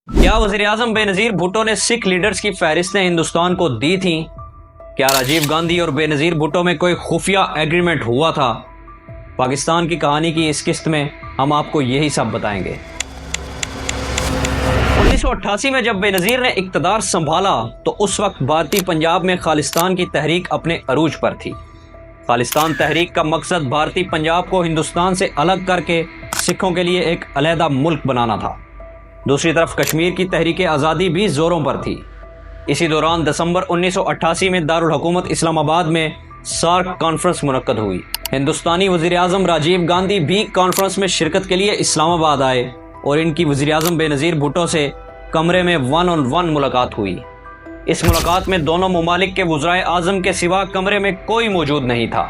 کیا وزیر اعظم بے نظیر بھٹو نے سکھ لیڈرز کی فہرستیں ہندوستان کو دی تھیں؟ کیا راجیو گاندھی اور بے نظیر بھٹو میں کوئی خفیہ ایگریمنٹ ہوا تھا؟ پاکستان کی کہانی کی اس قسط میں ہم آپ کو یہی سب بتائیں گے۔ 1988 میں جب بے نظیر نے اقتدار سنبھالا تو اس وقت بھارتی پنجاب میں خالصتان کی تحریک اپنے عروج پر تھی۔ خالصتان تحریک کا مقصد بھارتی پنجاب کو ہندوستان سے الگ کر کے سکھوں کے لیے ایک علیحدہ ملک بنانا تھا۔ دوسری طرف کشمیر کی تحریک آزادی بھی زوروں پر تھی۔ اسی دوران دسمبر 1988 میں دارالحکومت اسلام آباد میں سارک کانفرنس منعقد ہوئی۔ ہندوستانی وزیر اعظم راجیو گاندھی بھی کانفرنس میں شرکت کے لیے اسلام آباد آئے اور ان کی وزیر اعظم بے نظیر بھٹو سے کمرے میں 1 on 1 ملاقات ہوئی۔ اس ملاقات میں دونوں ممالک کے وزرائے اعظم کے سوا کمرے میں کوئی موجود نہیں تھا۔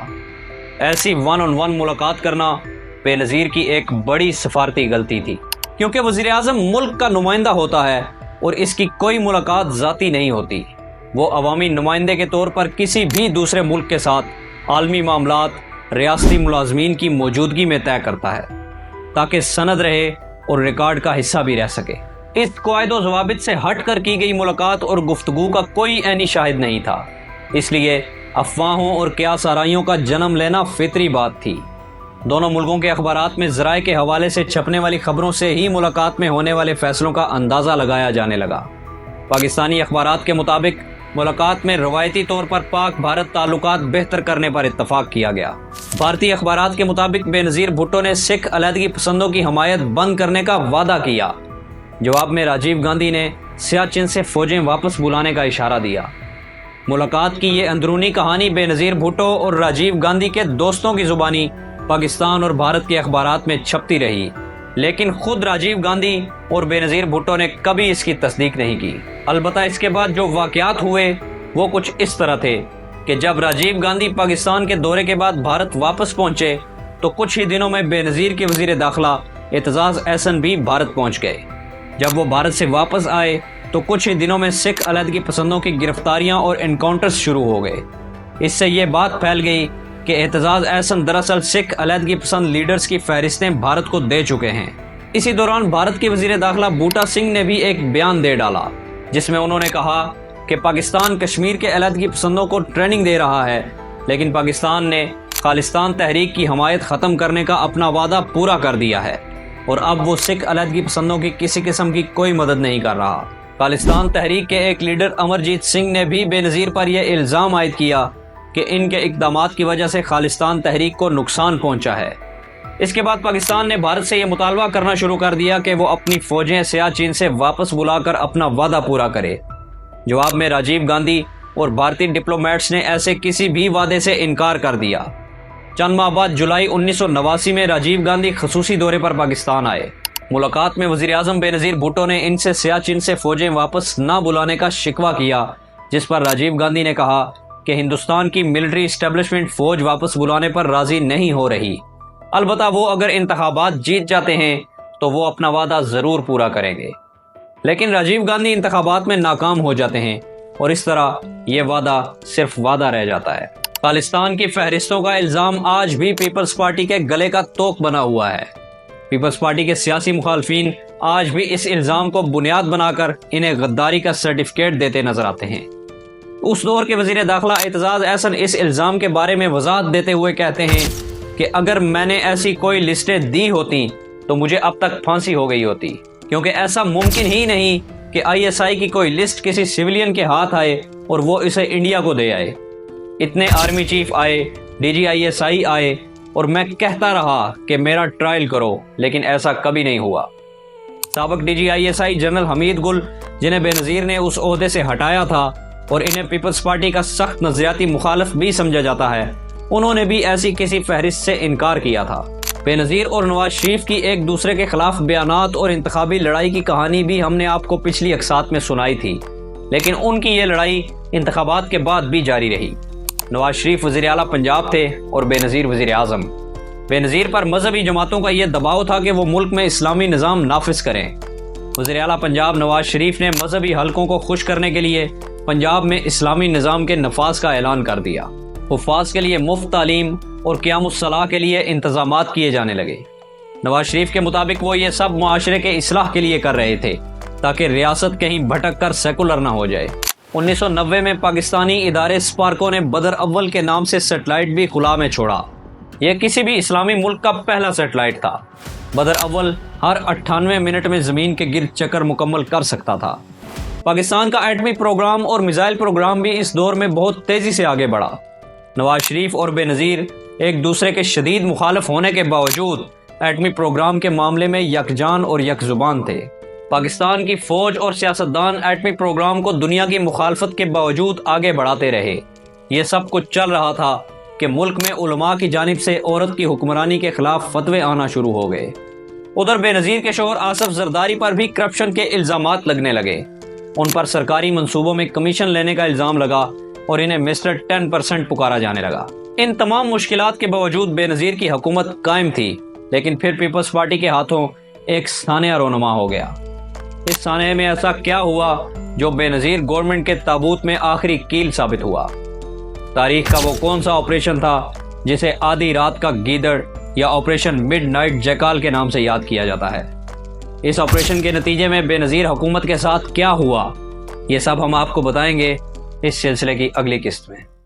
ایسی 1 on 1 ملاقات کرنا بے نظیر کی ایک بڑی سفارتی غلطی تھی، کیونکہ وزیر اعظم ملک کا نمائندہ ہوتا ہے اور اس کی کوئی ملاقات ذاتی نہیں ہوتی۔ وہ عوامی نمائندے کے طور پر کسی بھی دوسرے ملک کے ساتھ عالمی معاملات ریاستی ملازمین کی موجودگی میں طے کرتا ہے تاکہ سند رہے اور ریکارڈ کا حصہ بھی رہ سکے۔ اس قواعد و ضوابط سے ہٹ کر کی گئی ملاقات اور گفتگو کا کوئی عینی شاہد نہیں تھا، اس لیے افواہوں اور قیاس آرائیوں کا جنم لینا فطری بات تھی۔ دونوں ملکوں کے اخبارات میں ذرائع کے حوالے سے چھپنے والی خبروں سے ہی ملاقات میں ہونے والے فیصلوں کا اندازہ لگایا جانے لگا۔ پاکستانی اخبارات کے مطابق ملاقات میں روایتی طور پر پاک بھارت تعلقات بہتر کرنے پر اتفاق کیا گیا۔ بھارتی اخبارات کے مطابق بے نظیر بھٹو نے سکھ علیحدگی پسندوں کی حمایت بند کرنے کا وعدہ کیا۔ جواب میں راجیو گاندھی نے سیاچن سے فوجیں واپس بلانے کا اشارہ دیا۔ ملاقات کی یہ اندرونی کہانی بے نظیر بھٹو اور راجیو گاندھی کے دوستوں کی زبانی پاکستان اور بھارت کے اخبارات میں چھپتی رہی، لیکن خود راجیو گاندھی اور بے نظیر بھٹو نے کبھی اس کی تصدیق نہیں کی۔ البتہ اس کے بعد جو واقعات ہوئے وہ کچھ اس طرح تھے کہ جب راجیو گاندھی پاکستان کے دورے کے بعد بھارت واپس پہنچے تو کچھ ہی دنوں میں بے نظیر کے وزیر داخلہ اعتزاز احسن بھی بھارت پہنچ گئے۔ جب وہ بھارت سے واپس آئے تو کچھ ہی دنوں میں سکھ علیحدگی پسندوں کی گرفتاریاں اور انکاؤنٹرز شروع ہو گئے۔ اس سے یہ بات پھیل گئی کہ اعتزاز احسن دراصل سکھ علیحدگی پسند لیڈرز کی فہرستیں بھارت کو دے چکے ہیں۔ اسی دوران بھارت کے وزیر داخلہ بوٹا سنگھ نے بھی ایک بیان دے ڈالا جس میں انہوں نے کہا کہ پاکستان کشمیر کے علیحدگی پسندوں کو ٹریننگ دے رہا ہے، لیکن پاکستان نے خالصتان تحریک کی حمایت ختم کرنے کا اپنا وعدہ پورا کر دیا ہے اور اب وہ سکھ علیحدگی پسندوں کی کسی قسم کی کوئی مدد نہیں کر رہا۔ خالصتان تحریک کے ایک لیڈر امرجیت سنگھ نے بھی بے نظیر پر یہ الزام عائد کیا کہ ان کے اقدامات کی وجہ سے خالصتان تحریک کو نقصان پہنچا ہے۔ اس کے بعد پاکستان نے بھارت سے یہ مطالبہ کرنا شروع کر دیا کہ وہ اپنی فوجیں سیاچن سے واپس بلا کر اپنا وعدہ پورا کرے۔ جواب میں راجیو گاندھی اور بھارتی ڈپلومیٹس نے ایسے کسی بھی وعدے سے انکار کر دیا۔ چند ماہ بعد جولائی 1989 میں راجیو گاندھی خصوصی دورے پر پاکستان آئے۔ ملاقات میں وزیر اعظم بے نظیر بھٹو نے ان سے سیاچن سے فوجیں واپس نہ بلانے کا شکوہ کیا، جس پر راجیو گاندھی نے کہا کہ ہندوستان کی ملٹری اسٹیبلشمنٹ فوج واپس بلانے پر راضی نہیں ہو رہی، البتہ وہ اگر انتخابات جیت جاتے ہیں تو وہ اپنا وعدہ ضرور پورا کریں گے۔ لیکن راجیو گاندھی انتخابات میں ناکام ہو جاتے ہیں اور اس طرح یہ وعدہ صرف وعدہ رہ جاتا ہے۔ خالصتان کی فہرستوں کا الزام آج بھی پیپلز پارٹی کے گلے کا توق بنا ہوا ہے۔ پیپلز پارٹی کے سیاسی مخالفین آج بھی اس الزام کو بنیاد بنا کر انہیں غداری کا سرٹیفکیٹ دیتے نظر آتے ہیں۔ اس دور کے وزیر داخلہ اعتزاز احسن اس الزام کے بارے میں وضاحت دیتے ہوئے کہتے ہیں کہ اگر میں نے ایسی کوئی لسٹیں دی ہوتی تو مجھے اب تک پھانسی ہو گئی ہوتی، کیونکہ ایسا ممکن ہی نہیں کہ ISI کی کوئی لسٹ کسی سویلین کے ہاتھ آئے اور وہ اسے انڈیا کو دے آئے۔ اتنے آرمی چیف آئے، DG ISI آئے اور میں کہتا رہا کہ میرا ٹرائل کرو، لیکن ایسا کبھی نہیں ہوا۔ سابق DG ISI جنرل حمید گل، جنہیں بے نظیر نے اس عہدے سے ہٹایا تھا اور انہیں پیپلز پارٹی کا سخت نظریاتی مخالف بھی سمجھا جاتا ہے، انہوں نے بھی ایسی کسی فہرست سے انکار کیا تھا۔ بے نظیر اور نواز شریف کی ایک دوسرے کے خلاف بیانات اور انتخابی لڑائی کی کہانی بھی ہم نے آپ کو پچھلی اقساط میں سنائی تھی، لیکن ان کی یہ لڑائی انتخابات کے بعد بھی جاری رہی۔ نواز شریف وزیر اعلیٰ پنجاب تھے اور بے نظیر وزیر اعظم۔ بے نظیر پر مذہبی جماعتوں کا یہ دباؤ تھا کہ وہ ملک میں اسلامی نظام نافذ کریں۔ وزیر اعلیٰ پنجاب نواز شریف نے مذہبی حلقوں کو خوش کرنے کے لیے پنجاب میں اسلامی نظام کے نفاذ کا اعلان کر دیا۔ حفاظ کے لیے مفت تعلیم اور قیام الصلاح کے لیے انتظامات کیے جانے لگے۔ نواز شریف کے مطابق وہ یہ سب معاشرے کے اصلاح کے لیے کر رہے تھے، تاکہ ریاست کہیں بھٹک کر سیکولر نہ ہو جائے۔ 1990 میں پاکستانی ادارے سپارکو نے بدر اول کے نام سے سیٹلائٹ بھی خلا میں چھوڑا۔ یہ کسی بھی اسلامی ملک کا پہلا سیٹلائٹ تھا۔ بدر اول ہر 98 منٹ میں زمین کے گرد چکر مکمل کر سکتا تھا۔ پاکستان کا ایٹمی پروگرام اور میزائل پروگرام بھی اس دور میں بہت تیزی سے آگے بڑھا۔ نواز شریف اور بے نظیر ایک دوسرے کے شدید مخالف ہونے کے باوجود ایٹمی پروگرام کے معاملے میں یکجان اور یک زبان تھے۔ پاکستان کی فوج اور سیاستدان ایٹمی پروگرام کو دنیا کی مخالفت کے باوجود آگے بڑھاتے رہے۔ یہ سب کچھ چل رہا تھا کہ ملک میں علماء کی جانب سے عورت کی حکمرانی کے خلاف فتوے آنا شروع ہو گئے۔ ادھر بے نظیر کے شوہر آصف زرداری پر بھی کرپشن کے الزامات لگنے لگے۔ ان پر سرکاری منصوبوں میں کمیشن لینے کا الزام لگا اور انہیں مسٹر 10% پکارا جانے لگا۔ ان تمام مشکلات کے باوجود بے نظیر کی حکومت قائم تھی، لیکن پھر پیپلز پارٹی کے ہاتھوں ایک سانحہ رونما ہو گیا۔ اس سانحے میں ایسا کیا ہوا جو بے نظیر گورنمنٹ کے تابوت میں آخری کیل ثابت ہوا؟ تاریخ کا وہ کون سا آپریشن تھا جسے آدھی رات کا گیدڑ یا آپریشن مڈ نائٹ جیکال کے نام سے یاد کیا جاتا ہے؟ اس آپریشن کے نتیجے میں بے نظیر حکومت کے ساتھ کیا ہوا، یہ سب ہم آپ کو بتائیں گے اس سلسلے کی اگلی قسط میں۔